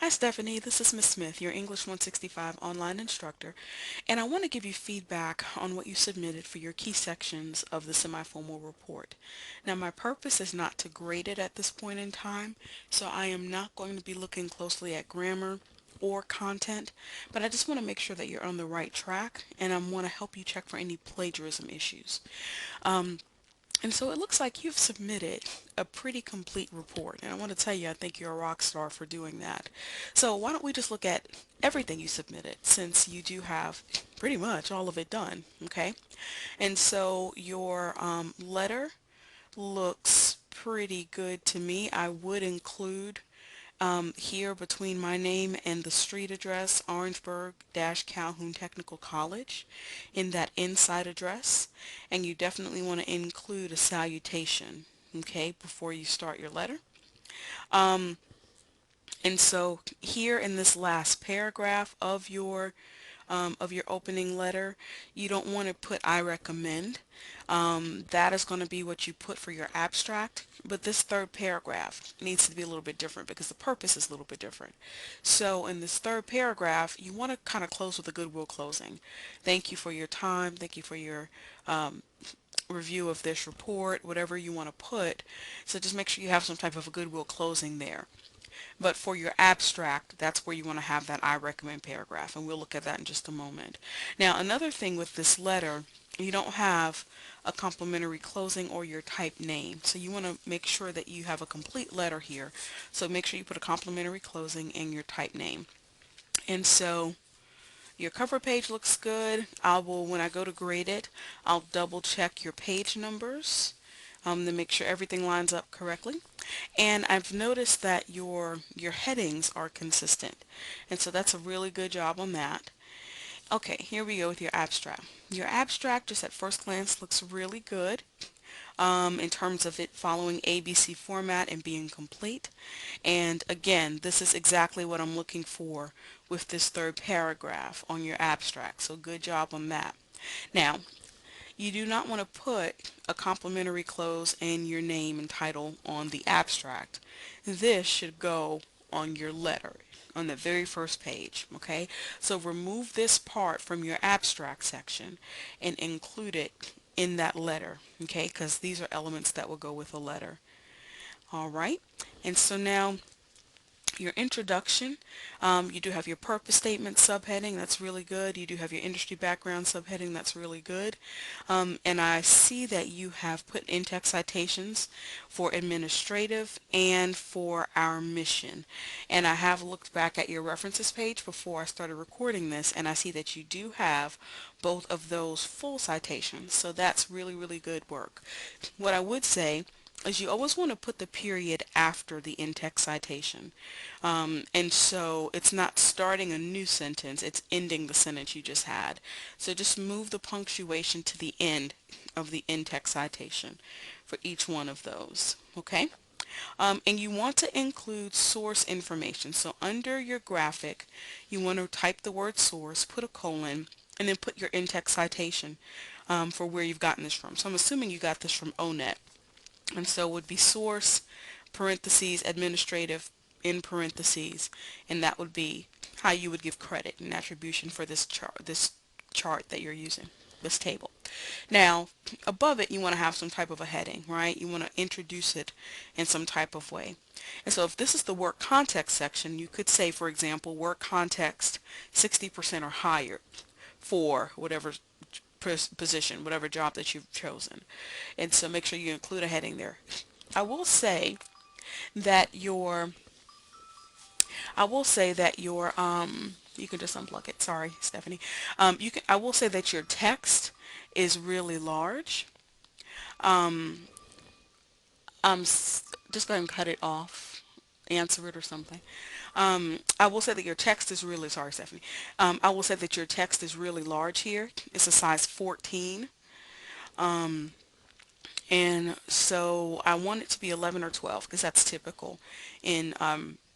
Hi Stephanie, this is Miss Smith, your English 165 online instructor, and I want to give you feedback on what you submitted for your key sections of the semi-formal report. Now my purpose is not to grade it at this point in time, so I am not going to be looking closely at grammar or content, but I just want to make sure that you're on the right track, and I want to help you check for any plagiarism issues. Um, and so it looks like you've submitted a pretty complete report. And I want to tell you, I think you're a rock star for doing that. So why don't we just look at everything you submitted since you do have pretty much all of it done, okay? And so your letter looks pretty good to me. I would include here between my name and the street address, Orangeburg-Calhoun Technical College, in that inside address. And you definitely want to include a salutation, okay, before you start your letter. Um, and so here in this last paragraph of your opening letter, you don't want to put I recommend. That is going to be what you put for your abstract, but this third paragraph needs to be a little bit different because the purpose is a little bit different. So in this third paragraph, you want to kind of close with a goodwill closing. Thank you for your time. Thank you for your review of this report, whatever you want to put. So just make sure you have some type of a goodwill closing there. But for your abstract, that's where you want to have that I recommend paragraph, and we'll look at that in just a moment. Now, another thing with this letter, you don't have a complimentary closing or your type name. So you want to make sure that you have a complete letter here. So make sure you put a complimentary closing and your type name. And so your cover page looks good. When I go to grade it, I'll double check your page numbers to make sure everything lines up correctly. And I've noticed that your headings are consistent. And so that's a really good job on that. Okay, here we go with your abstract. Your abstract just at first glance looks really good in terms of it following ABC format and being complete. And again, this is exactly what I'm looking for with this third paragraph on your abstract. So good job on that. Now, you do not want to put a complimentary close and your name and title on the abstract. This should go on your letter on the very first page, okay? So remove this part from your abstract section and include it in that letter, okay? Because these are elements that will go with a letter. All right, and so now your introduction, you do have your purpose statement subheading, that's really good. You do have your industry background subheading, that's really good. And I see that you have put in-text citations for administrative and for our mission. And I have looked back at your references page before I started recording this, and I see that you do have both of those full citations. So that's really, really good work. What I would say is you always want to put the period after the in-text citation. And so it's not starting a new sentence, it's ending the sentence you just had. So just move the punctuation to the end of the in-text citation for each one of those, okay? And you want to include source information. So under your graphic, you want to type the word source, put a colon, and then put your in-text citation for where you've gotten this from. So I'm assuming you got this from ONET. And so it would be source, parentheses, administrative, in parentheses, and that would be how you would give credit and attribution for this chart that you're using, this table. Now, above it, you want to have some type of a heading, right? You want to introduce it in some type of way. And so if this is the work context section, you could say, for example, work context 60% or higher for whatever position, whatever job that you've chosen. And so make sure you include a heading there. I will say that your you can just unplug it. Sorry, Stephanie. I will say that your text is really large. Um, just go ahead and cut it off, answer it or something. I will say that your text is really, sorry, Stephanie. I will say that your text is really large here. It's a size 14. Um, And so I want it to be 11 or 12 because that's typical in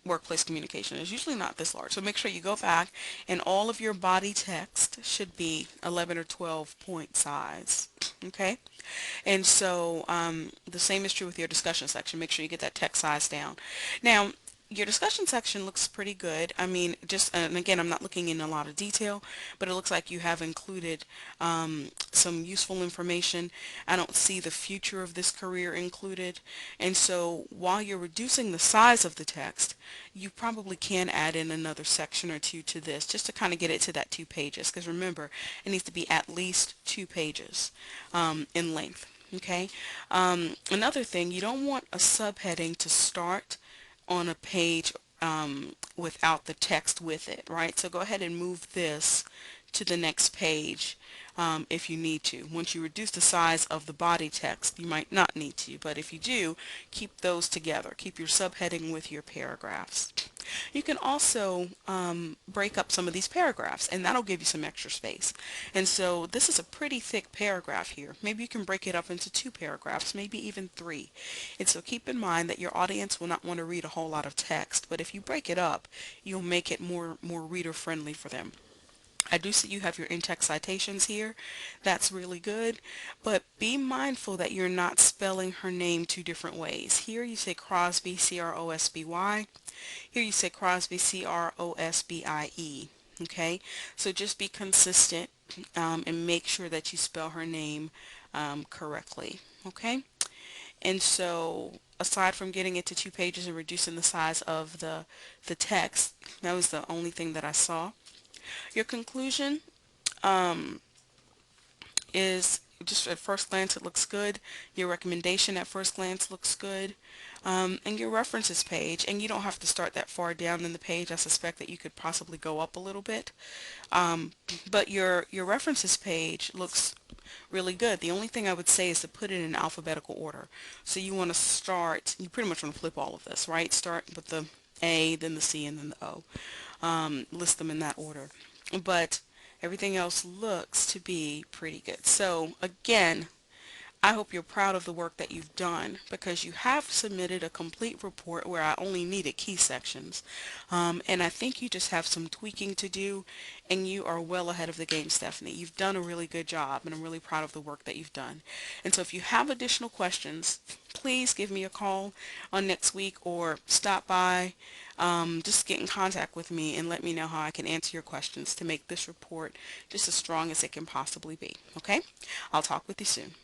workplace communication. It's usually not this large. So make sure you go back and all of your body text should be 11 or 12 point size. Okay? And so the same is true with your discussion section. Make sure you get that text size down. Now, your discussion section looks pretty good. I mean, just, and again, I'm not looking in a lot of detail, but it looks like you have included some useful information. I don't see the future of this career included. And so while you're reducing the size of the text, you probably can add in another section or two to this just to kind of get it to that 2 pages. Because remember, it needs to be at least 2 pages in length. Okay. Another thing, you don't want a subheading to start on a page without the text with it, right? So go ahead and move this to the next page if you need to. Once you reduce the size of the body text, you might not need to, but if you do, keep those together. Keep your subheading with your paragraphs. You can also break up some of these paragraphs, and that'll give you some extra space. And so this is a pretty thick paragraph here. Maybe you can break it up into 2 paragraphs, maybe even 3. And so keep in mind that your audience will not want to read a whole lot of text, but if you break it up, you'll make it more reader friendly for them. I do see you have your in-text citations here. That's really good, but be mindful that you're not spelling her name 2 different ways. Here you say Crosby, Crosby. Here you say Crosby, Crosbie. Okay, so just be consistent and make sure that you spell her name correctly. Okay, and so aside from getting it to 2 pages and reducing the size of the text, that was the only thing that I saw. Your conclusion is just at first glance it looks good. Your recommendation at first glance looks good. And your references page, and you don't have to start that far down in the page. I suspect that you could possibly go up a little bit. But your references page looks really good. The only thing I would say is to put it in alphabetical order. So you want to start, you pretty much want to flip all of this, right? Start with the A, then the C, and then the O. List them in that order. But everything else looks to be pretty good. So again, I hope you're proud of the work that you've done because you have submitted a complete report where I only needed key sections. And I think you just have some tweaking to do and you are well ahead of the game, Stephanie. You've done a really good job and I'm really proud of the work that you've done. And so if you have additional questions, please give me a call on next week or stop by. Just get in contact with me and let me know how I can answer your questions to make this report just as strong as it can possibly be. Okay? I'll talk with you soon.